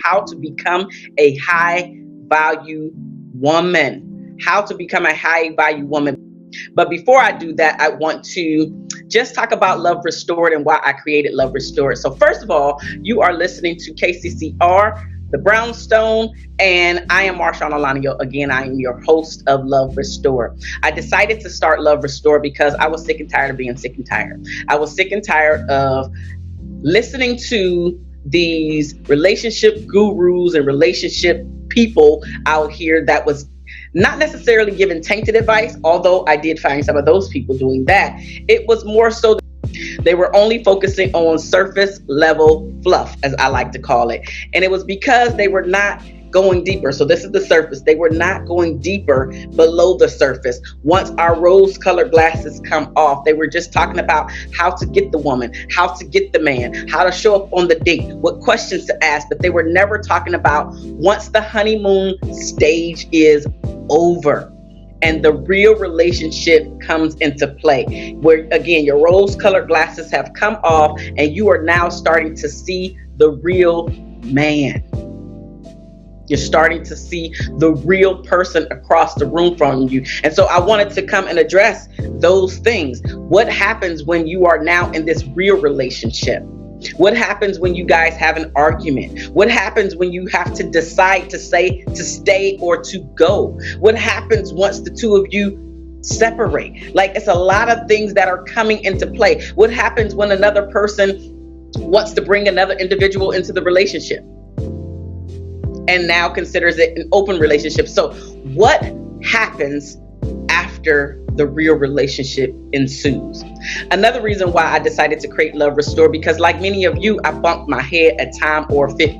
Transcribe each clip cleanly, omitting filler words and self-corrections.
how to become a high value woman. How to become a high value woman. But before I do that, I want to just talk about Love Restored and why I created Love Restored. So first of all, you are listening to KCCR, The Brownstone, and I am Marshaun Olaniyan. Again, I am your host of Love Restored. I decided to start Love Restored because I was sick and tired of being sick and tired. I was sick and tired of listening to these relationship gurus and relationship people out here that was not necessarily giving tainted advice, although I did find some of those people doing that. It was more so they were only focusing on surface level fluff, as I like to call it. And it was because they were not going deeper. So this is the surface. They were not going deeper below the surface. Once our rose-colored glasses come off, they were just talking about how to get the woman, how to get the man, how to show up on the date, what questions to ask. But they were never talking about once the honeymoon stage is over and the real relationship comes into play, where again your rose-colored glasses have come off and you are now starting to see the real man. You're starting to see the real person across the room from you. And so I wanted to come and address those things. What happens when you are now in this real relationship? What happens when you guys have an argument? What happens when you have to decide to stay or to go? What happens once the two of you separate? Like, it's a lot of things that are coming into play. What happens when another person wants to bring another individual into the relationship and now considers it an open relationship? So what happens after the real relationship ensues? Another reason why I decided to create Love Restore, because like many of you, I bumped my head at time or 50.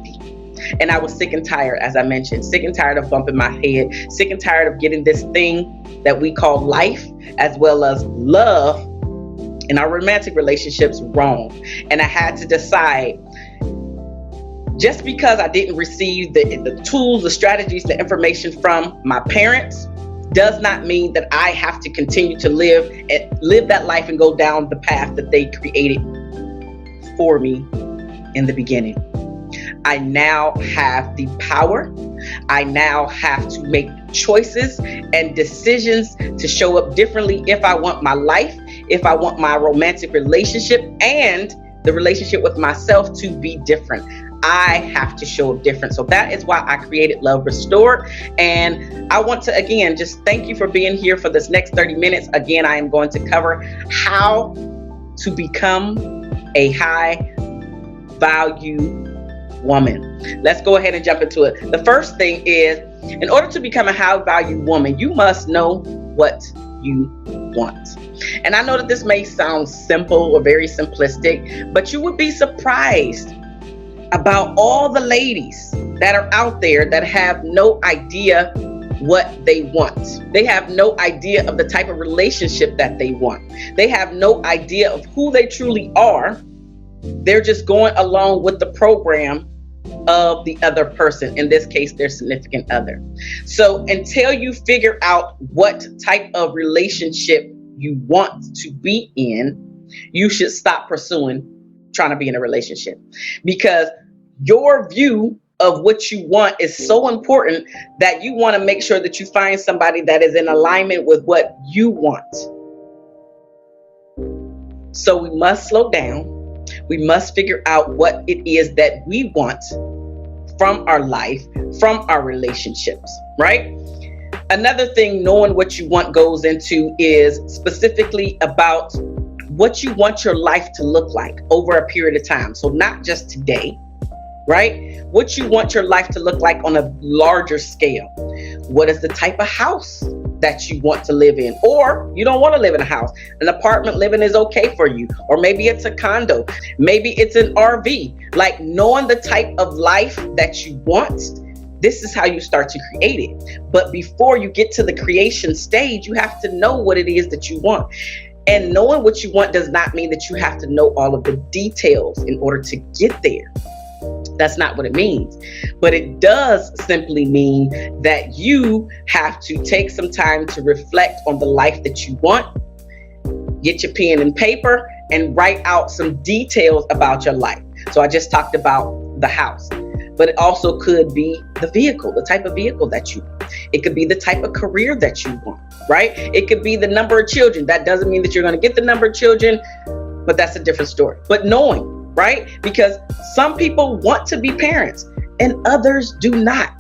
And I was sick and tired, as I mentioned, sick and tired of bumping my head, sick and tired of getting this thing that we call life, as well as love, in our romantic relationships wrong. And I had to decide, just because I didn't receive the tools, the strategies, the information from my parents, does not mean that I have to continue to live that life and go down the path that they created for me in the beginning. I now have the power. I now have to make choices and decisions to show up differently if I want my life, if I want my romantic relationship and the relationship with myself to be different. I have to show up different. So that is why I created Love Restored. And I want to, again, just thank you for being here for this next 30 minutes. Again, I am going to cover how to become a high value woman. Let's go ahead and jump into it. The first thing is, in order to become a high value woman, you must know what you want. And I know that this may sound simple or very simplistic, but you would be surprised about all the ladies that are out there that have no idea what they want. They have no idea of the type of relationship that they want. They have no idea of who they truly are. They're just going along with the program of the other person, in this case, their significant other. So until you figure out what type of relationship you want to be in, you should stop pursuing trying to be in a relationship, because your view of what you want is so important that you want to make sure that you find somebody that is in alignment with what you want. So we must slow down. We must figure out what it is that we want from our life, from our relationships, right? Another thing knowing what you want goes into is specifically about what you want your life to look like over a period of time. So not just today, right? What you want your life to look like on a larger scale. What is the type of house that you want to live in? Or you don't want to live in a house. An apartment living is okay for you. Or maybe it's a condo. Maybe it's an RV. Like, knowing the type of life that you want, this is how you start to create it. But before you get to the creation stage, you have to know what it is that you want. And knowing what you want does not mean that you have to know all of the details in order to get there. That's not what it means. But it does simply mean that you have to take some time to reflect on the life that you want. Get your pen and paper and write out some details about your life. So I just talked about the house. but it also could be the vehicle, the type of vehicle that you want. It could be the type of career that you want, right? It could be the number of children. That doesn't mean that you're going to get the number of children, but that's a different story. But knowing, right? Because some people want to be parents and others do not.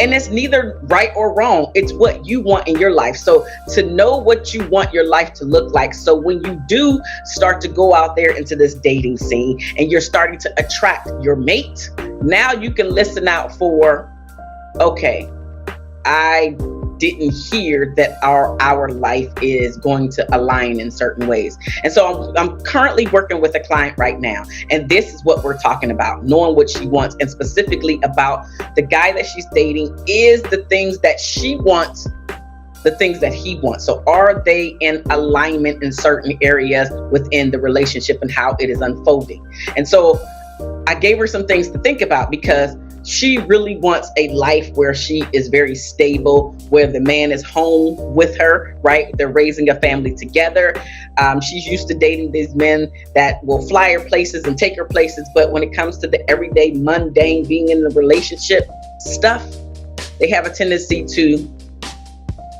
And it's neither right or wrong. It's what you want in your life. So to know what you want your life to look like. So when you do start to go out there into this dating scene and you're starting to attract your mate, now you can listen out for, okay, I didn't hear that our life is going to align in certain ways. And so I'm currently working with a client right now, and this is what we're talking about, knowing what she wants, and specifically about the guy that she's dating. Is the things that she wants the things that he wants? So are they in alignment in certain areas within the relationship and how it is unfolding? And so I gave her some things to think about, because she really wants a life where she is very stable, where the man is home with her, right? They're raising a family together. She's used to dating these men that will fly her places and take her places. But when it comes to the everyday mundane being in the relationship stuff, they have a tendency to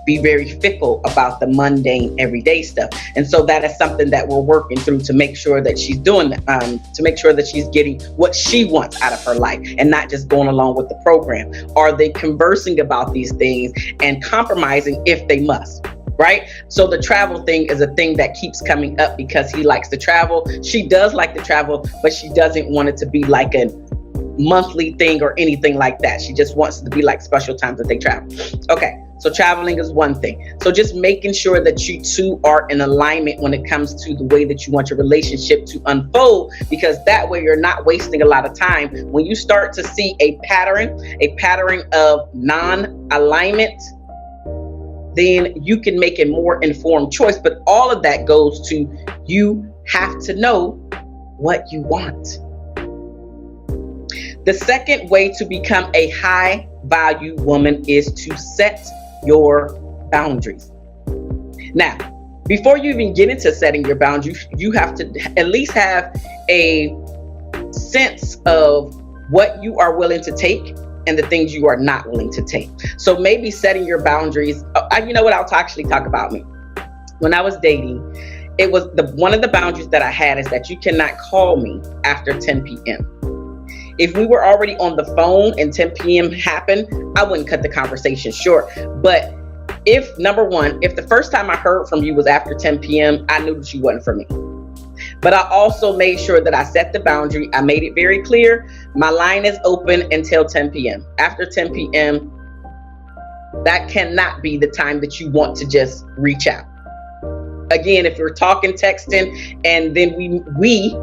be very fickle about the mundane everyday stuff. And so that is something that we're working through to make sure that she's doing, to make sure that she's getting what she wants out of her life and not just going along with the program. Are they conversing about these things and compromising if they must? Right? So the travel thing is a thing that keeps coming up because he likes to travel. She does like to travel, but she doesn't want it to be like a monthly thing or anything like that. She just wants it to be like special times that they travel. Okay. So traveling is one thing. So just making sure that you two are in alignment when it comes to the way that you want your relationship to unfold, because that way you're not wasting a lot of time. When you start to see a pattern of non-alignment, then you can make a more informed choice. But all of that goes to, you have to know what you want. The second way to become a high value woman is to set your boundaries. Now, before you even get into setting your boundaries, you have to at least have a sense of what you are willing to take and the things you are not willing to take. So maybe setting your boundaries. You know what? I'll actually talk about me. When I was dating, it was one of the boundaries that I had is that you cannot call me after 10 p.m. If we were already on the phone and 10 p.m. happened, I wouldn't cut the conversation short. But if, number one, if the first time I heard from you was after 10 p.m., I knew that you wasn't for me. But I also made sure that I set the boundary. I made it very clear. My line is open until 10 p.m. After 10 p.m., that cannot be the time that you want to just reach out. Again, if you're talking, texting, and then we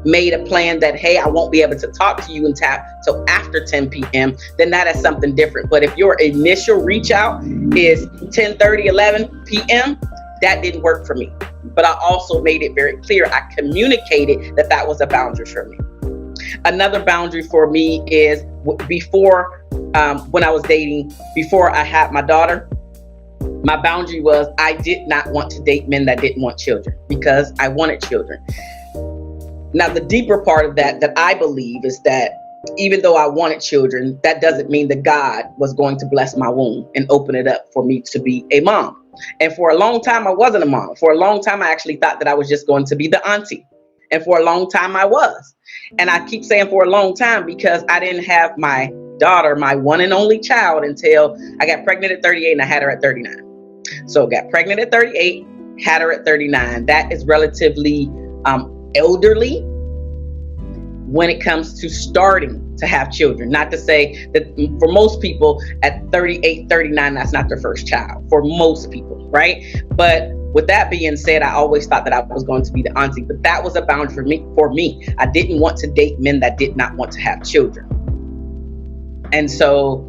made a plan that, hey, I won't be able to talk to you until after 10 p.m., then that is something different. But if your initial reach out is 10:30, 11 p.m., that didn't work for me. But I also made it very clear. I communicated that that was a boundary for me. Another boundary for me is before, when I was dating, before I had my daughter, my boundary was I did not want to date men that didn't want children because I wanted children. Now, the deeper part of that I believe is that even though I wanted children, that doesn't mean that God was going to bless my womb and open it up for me to be a mom. And for a long time, I wasn't a mom. For a long time, I actually thought that I was just going to be the auntie. And for a long time, I was. And I keep saying for a long time because I didn't have my daughter, my one and only child, until I got pregnant at 38 and I had her at 39. So got pregnant at 38, had her at 39. That is relatively elderly when it comes to starting to have children. Not to say that for most people at 38, 39, that's not their first child for most people, right? But with that being said, I always thought that I was going to be the auntie, but that was a boundary for me. I didn't want to date men that did not want to have children. And so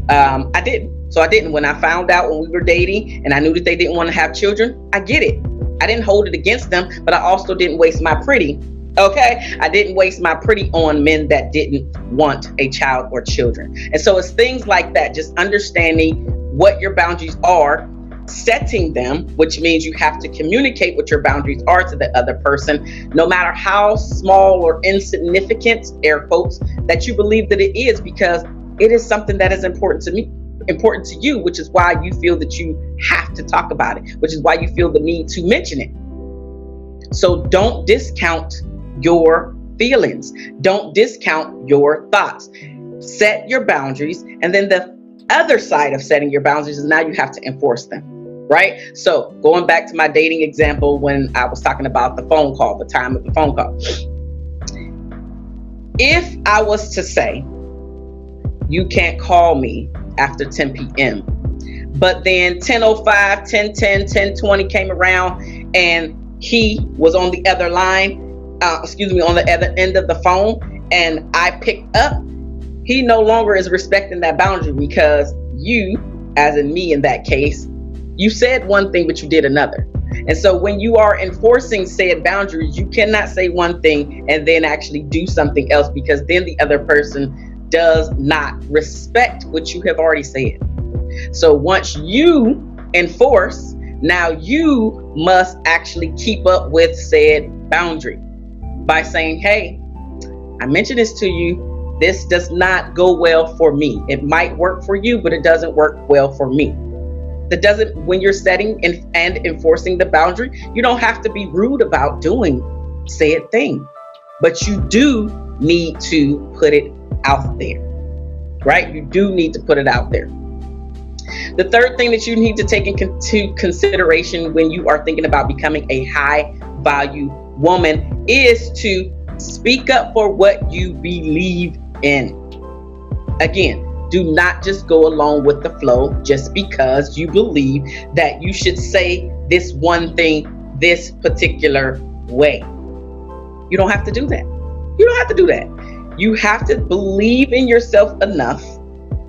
I didn't. So I didn't. When I found out when we were dating and I knew that they didn't want to have children, I get it. I didn't hold it against them, but I also didn't waste my pretty. Okay. I didn't waste my pretty on men that didn't want a child or children. And so it's things like that, just understanding what your boundaries are setting them, which means you have to communicate what your boundaries are to the other person, no matter how small or insignificant, air quotes, that you believe that it is, because it is something that is important to me, important to you, which is why you feel that you have to talk about it, which is why you feel the need to mention it. So don't discount your feelings. Don't discount your thoughts. Set your boundaries, and then the other side of setting your boundaries is now you have to enforce them. Right? So going back to my dating example, when I was talking about the phone call, the time of the phone call. If I was to say, you can't call me after 10 p.m., but then 10:05, 10:10, 10:20 came around and he was on the other line, on the other end of the phone, and I picked up, he no longer is respecting that boundary, because you, as in me in that case, you said one thing, but you did another. And so when you are enforcing said boundaries, you cannot say one thing and then actually do something else, because then the other person does not respect what you have already said. So once you enforce, now you must actually keep up with said boundary by saying, hey, I mentioned this to you. This does not go well for me. It might work for you, but it doesn't work well for me. That doesn't, when you're setting and enforcing the boundary, you don't have to be rude about doing said thing, but you do need to put it out there, right? You do need to put it out there. The third thing that you need to take into consideration when you are thinking about becoming a high value woman is to speak up for what you believe in. Again, do not just go along with the flow just because you believe that you should say this one thing this particular way. You don't have to do that. You don't have to do that. You have to believe in yourself enough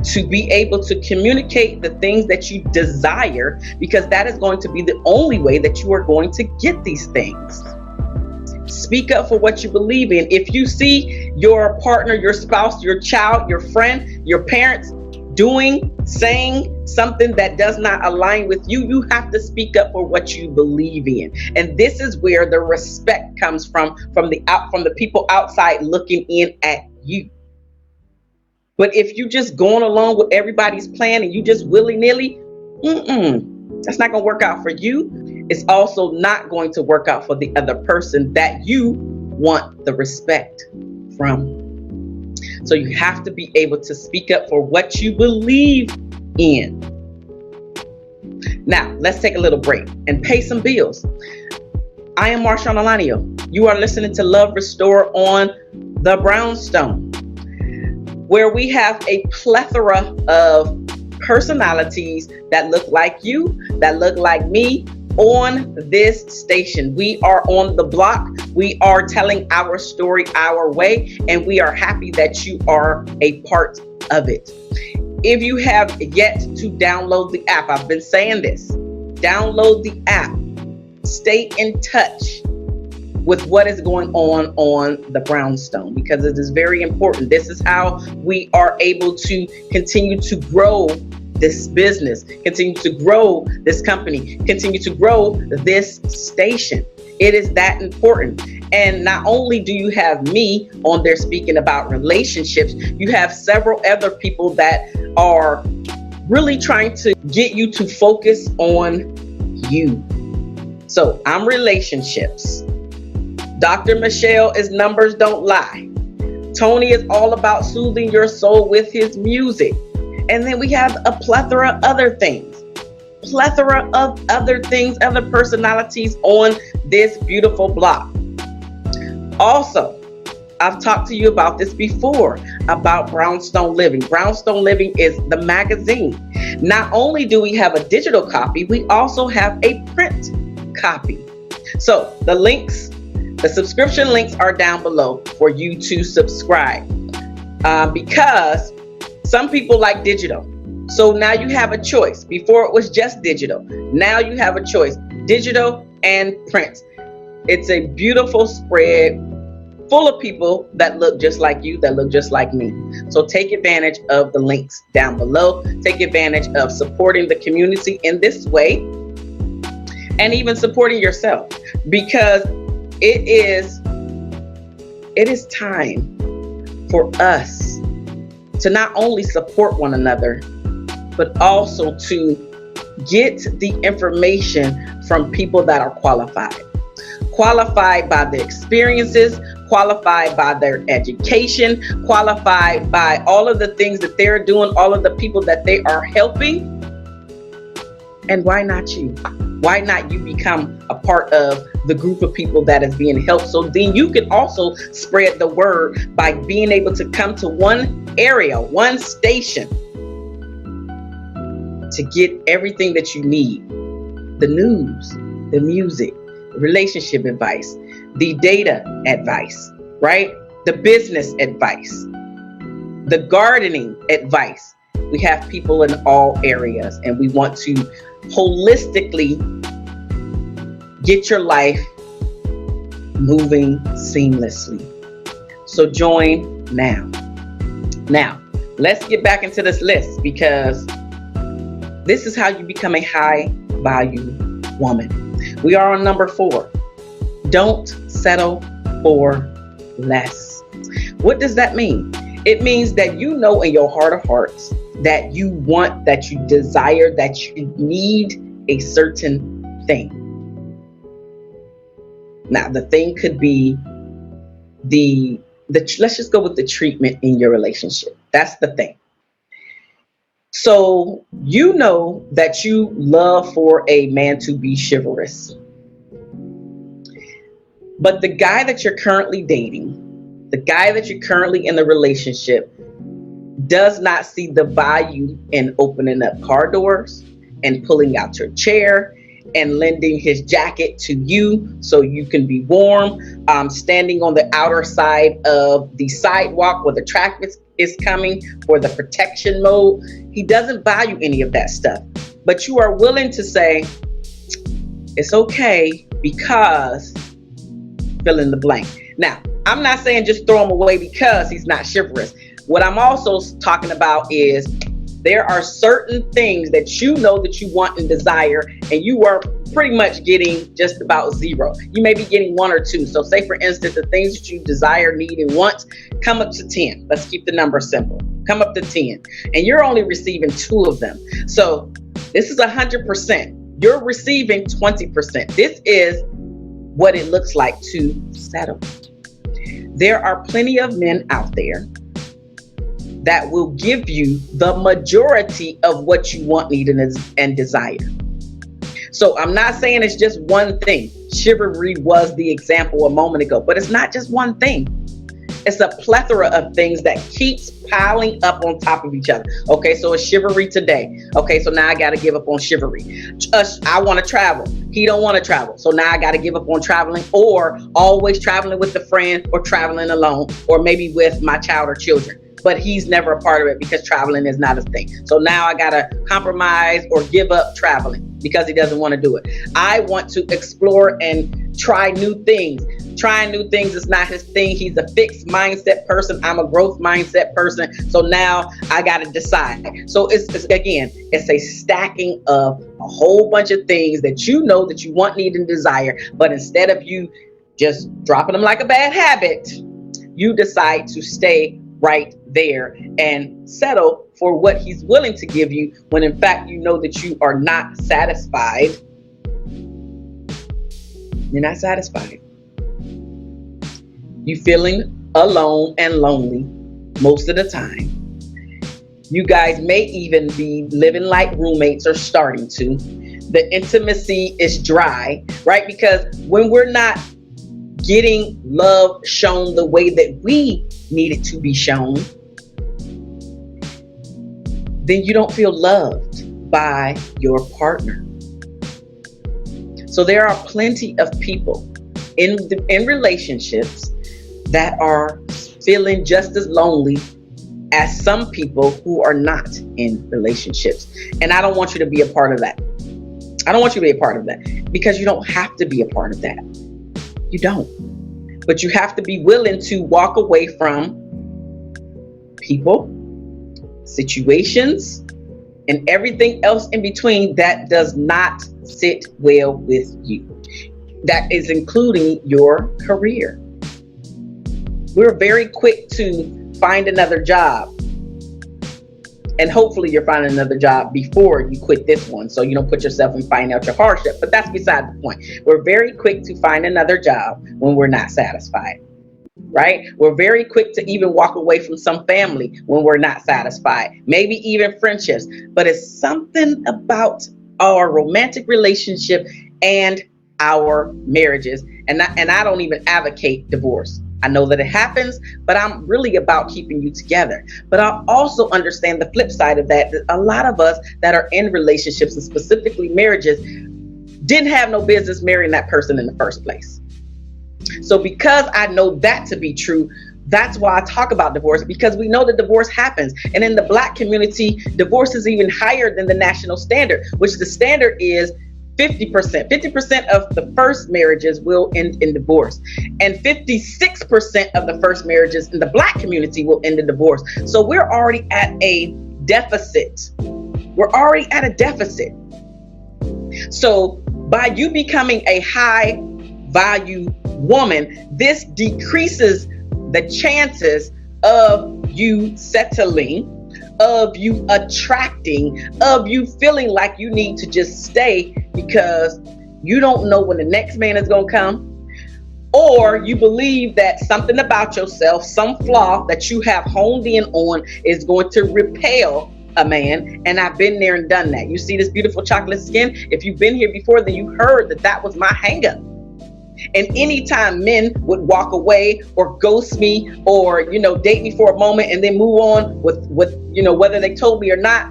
to be able to communicate the things that you desire, because that is going to be the only way that you are going to get these things. Speak up for what you believe in. If you see your partner, your spouse, your child, your friend, your parents saying something that does not align with you, you have to speak up for what you believe in. And this is where the respect comes from the people outside looking in at you. But if you just going along with everybody's plan and you just willy-nilly, that's not going to work out for you. It's also not going to work out for the other person that you want the respect from. So you have to be able to speak up for what you believe in. Now, let's take a little break and pay some bills. I am Marshaun Olaniyan. You are listening to Love Restore on the Brownstone, where we have a plethora of personalities that look like you, that look like me, on this station. We are on the block. We are telling our story our way, and we are happy that you are a part of it. If you have yet to download the app, I've been saying this, download the app. Stay in touch with what is going on the Brownstone, because it is very important. This is how we are able to continue to grow this business, continue to grow this company, continue to grow this station. It is that important. And not only do you have me on there speaking about relationships, you have several other people that are really trying to get you to focus on you. So I'm relationships. Dr. Michelle is numbers don't lie. Tony is all about soothing your soul with his music. And then we have a plethora of other things, other personalities on this beautiful block. Also, I've talked to you about this before, about Brownstone Living. Brownstone Living is the magazine. Not only do we have a digital copy, we also have a print copy. So the subscription links are down below for you to subscribe, because some people like digital. So now you have a choice. Before it was just digital. Now you have a choice, digital and print. It's a beautiful spread. full of people that look just like you, that look just like me. So take advantage of the links down below. Take advantage of supporting the community in this way, and even supporting yourself, because it is time for us to not only support one another, but also to get the information from people that are qualified by their experiences, qualified by their education, qualified by all of the things that they're doing, all of the people that they are helping. And why not you? Why not you become a part of the group of people that is being helped? So then you can also spread the word by being able to come to one area, one station, to get everything that you need. The news, the music, relationship advice, the data advice, right? The business advice, the gardening advice. We have people in all areas, and we want to holistically get your life moving seamlessly. So join now. Now, let's get back into this list, because this is how you become a high value woman. We are on number 4. Don't settle for less. What does that mean? It means that you know in your heart of hearts that you want, that you desire, that you need a certain thing. Now, the thing could be the let's just go with the treatment in your relationship. That's the thing. So you know that you love for a man to be chivalrous. But the guy that you're currently dating, the guy that you're currently in the relationship, does not see the value in opening up car doors and pulling out your chair and lending his jacket to you so you can be warm, standing on the outer side of the sidewalk where the traffic is coming for the protection mode. He doesn't value any of that stuff, but you are willing to say, it's okay because fill in the blank. Now, I'm not saying just throw him away because he's not chivalrous. What I'm also talking about is there are certain things that you know that you want and desire, and you are pretty much getting just about 0. You may be getting 1 or 2. So say, for instance, the things that you desire, need, and want come up to 10. Let's keep the number simple. Come up to 10. And you're only receiving 2 of them. So this is 100%. You're receiving 20%. This is what it looks like to settle. There are plenty of men out there that will give you the majority of what you want, need, and desire. So I'm not saying it's just one thing. Chivalry was the example a moment ago, but it's not just one thing. It's a plethora of things that keeps piling up on top of each other. Okay, so it's chivalry today. Okay, so now I got to give up on chivalry. I want to travel. He don't want to travel. So now I got to give up on traveling, or always traveling with a friend, or traveling alone, or maybe with my child or children. But he's never a part of it because traveling is not his thing. So now I got to compromise or give up traveling because he doesn't want to do it. I want to explore and try new things. Trying new things is not his thing. He's a fixed mindset person. I'm a growth mindset person. So now I got to decide. So it's again, it's a stacking of a whole bunch of things that you know that you want, need, and desire. But instead of you just dropping them like a bad habit, you decide to stay right there and settle for what he's willing to give you, when in fact you know that you are not satisfied. You're not satisfied. You feeling alone and lonely most of the time. You guys may even be living like roommates or starting to. The intimacy is dry, right? Because when we're not getting love shown the way that we need it to be shown, then you don't feel loved by your partner. So there are plenty of people in relationships that are feeling just as lonely as some people who are not in relationships. And I don't want you to be a part of that. I don't want you to be a part of that, because you don't have to be a part of that. You don't. But you have to be willing to walk away from people, situations, and everything else in between that does not sit well with you. That is including your career. We're very quick to find another job. And hopefully you're finding another job before you quit this one, so you don't put yourself in financial hardship. But that's beside the point. We're very quick to find another job when we're not satisfied, right? We're very quick to even walk away from some family when we're not satisfied, maybe even friendships. But it's something about our romantic relationship and our marriages. And I don't even advocate divorce. I know that it happens, but I'm really about keeping you together. But I also understand the flip side of that a lot of us that are in relationships, and specifically marriages, didn't have no business marrying that person in the first place. So because I know that to be true, that's why I talk about divorce, because we know that divorce happens. And in the Black community, divorce is even higher than the national standard, which the standard is 50%. 50% of the first marriages will end in divorce. And 56% of the first marriages in the Black community will end in divorce. So we're already at a deficit. We're already at a deficit. So by you becoming a high value woman, this decreases the chances of you settling, of you attracting, of you feeling like you need to just stay because you don't know when the next man is going to come, or you believe that something about yourself, some flaw that you have honed in on, is going to repel a man. And I've been there and done that. You see this beautiful chocolate skin? If you've been here before, then you heard that that was my hang up. And anytime men would walk away or ghost me or, date me for a moment and then move on with whether they told me or not,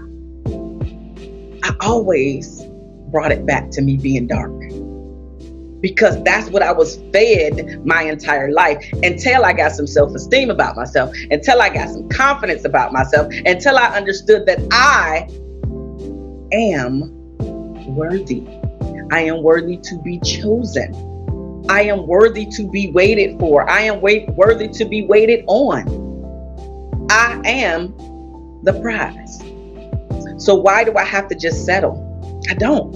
I always brought it back to me being dark. Because that's what I was fed my entire life, until I got some self-esteem about myself, until I got some confidence about myself, until I understood that I am worthy. I am worthy to be chosen. I am worthy to be waited for. I am worthy to be waited on. I am the prize. So why do I have to just settle? I don't.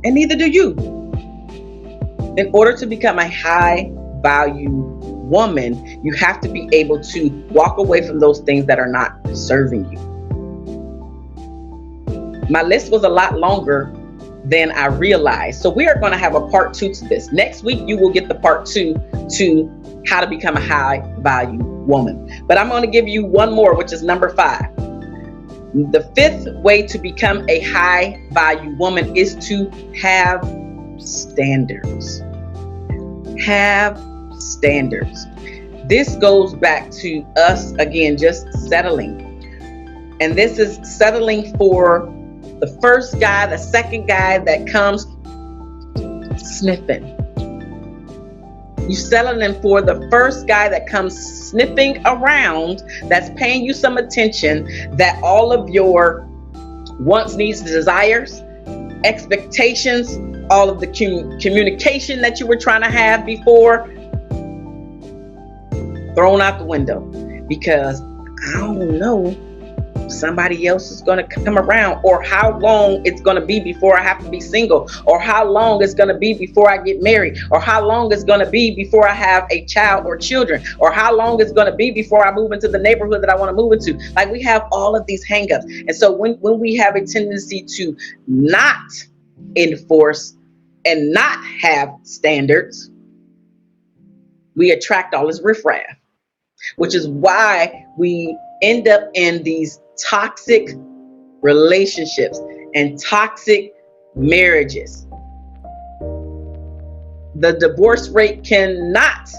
And neither do you. In order to become a high value woman, you have to be able to walk away from those things that are not serving you. My list was a lot longer than I realized. So we are going to have a part 2 to this. Next week, you will get the part 2 to how to become a high value woman. But I'm going to give you one more, which is number 5. The 5th way to become a high value woman is to have standards. Have standards. This goes back to us, again, just settling. And this is settling for the first guy, the second guy that comes sniffing. You settling for the first guy that comes sniffing around, that's paying you some attention, that all of your wants, needs, desires, expectations, all of the communication that you were trying to have before, thrown out the window. Because I don't know, somebody else is going to come around, or how long it's going to be before I have to be single, or how long it's going to be before I get married, or how long it's going to be before I have a child or children, or how long it's going to be before I move into the neighborhood that I want to move into. Like, we have all of these hangups. And so when we have a tendency to not enforce and not have standards, we attract all this riffraff, which is why we end up in these toxic relationships and toxic marriages. The divorce rate cannot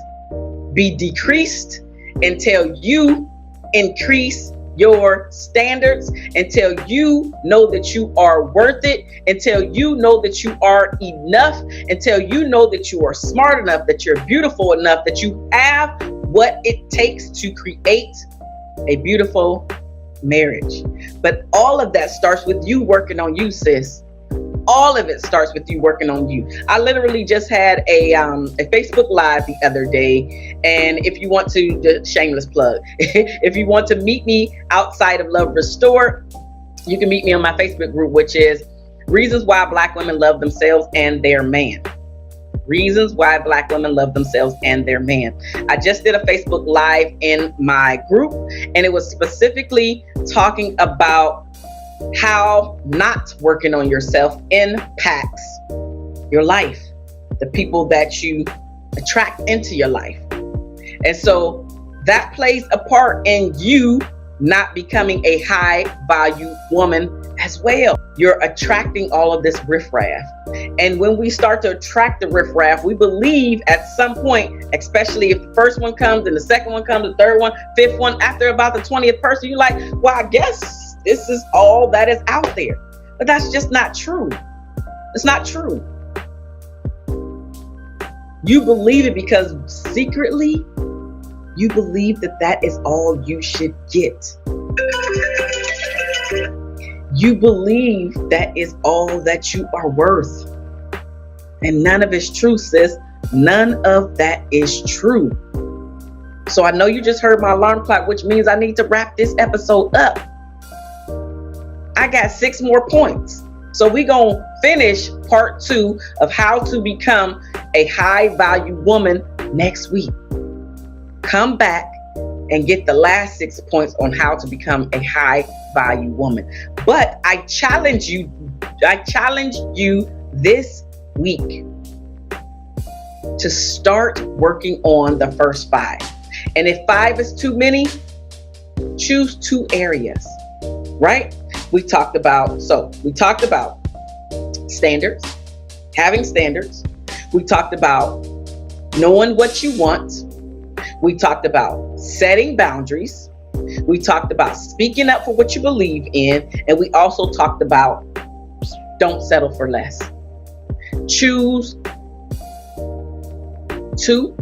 be decreased until you increase your standards, until you know that you are worth it, until you know that you are enough, until you know that you are smart enough, that you're beautiful enough, that you have what it takes to create a beautiful marriage. But all of that starts with you working on you, sis. All of it starts with you working on you. I literally just had a Facebook Live the other day, and if you want to, just shameless plug, if you want to meet me outside of Love Restored, you can meet me on my Facebook group, which is Reasons Why Black Women Love Themselves and Their Man. Reasons Why Black Women Love Themselves and Their Man. I just did a Facebook Live in my group, and it was specifically talking about how not working on yourself impacts your life, the people that you attract into your life. And so that plays a part in you not becoming a high value woman as well. You're attracting all of this riffraff. And when we start to attract the riffraff, we believe at some point, especially if the first one comes and the second one comes, the third one, fifth one, after about the 20th person, you're like, well, I guess this is all that is out there. But that's just not true. It's not true. You believe it because secretly you believe that that is all you should get. You believe that is all that you are worth. And none of it's true, sis. None of that is true. So I know you just heard my alarm clock, which means I need to wrap this episode up. I got 6 more points. So we're going to finish part 2 of how to become a high value woman next week. Come back and get the last 6 points on how to become a high value woman. But I challenge you this week to start working on the first 5. And if 5 is too many, choose 2 areas, right? We talked about standards, having standards. We talked about knowing what you want. We talked about setting boundaries. We talked about speaking up for what you believe in. And we also talked about don't settle for less. Choose 2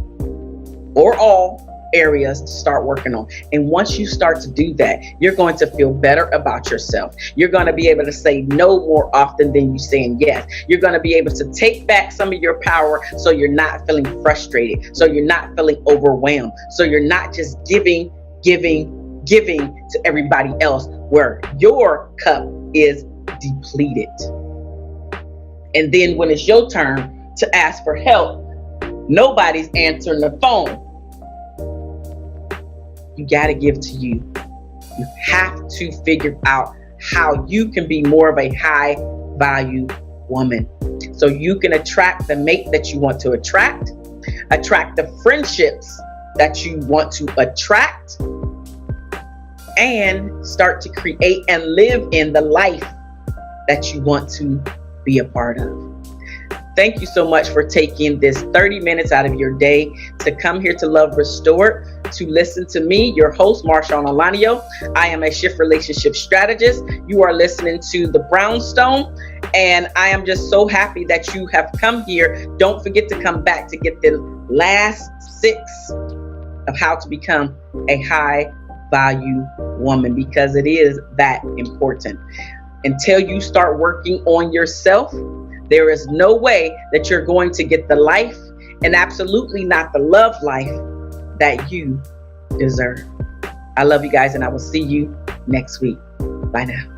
or all areas to start working on. And once you start to do that, you're going to feel better about yourself. You're going to be able to say no more often than you saying yes. You're going to be able to take back some of your power, so you're not feeling frustrated, so you're not feeling overwhelmed, so you're not just giving to everybody else where your cup is depleted. And then when it's your turn to ask for help, nobody's answering the phone. You got to give to you. You have to figure out how you can be more of a high value woman, so you can attract the mate that you want to attract the friendships that you want to attract, and start to create and live in the life that you want to be a part of. Thank you so much for taking this 30 minutes out of your day to come here to Love Restored, to listen to me, your host, Marshaun Olaniyan. I am a shift relationship strategist. You are listening to The Brownstone, and I am just so happy that you have come here. Don't forget to come back to get the last 6 of how to become a high value woman, because it is that important. Until you start working on yourself, there is no way that you're going to get the life, and absolutely not the love life, that you deserve. I love you guys, and I will see you next week. Bye now.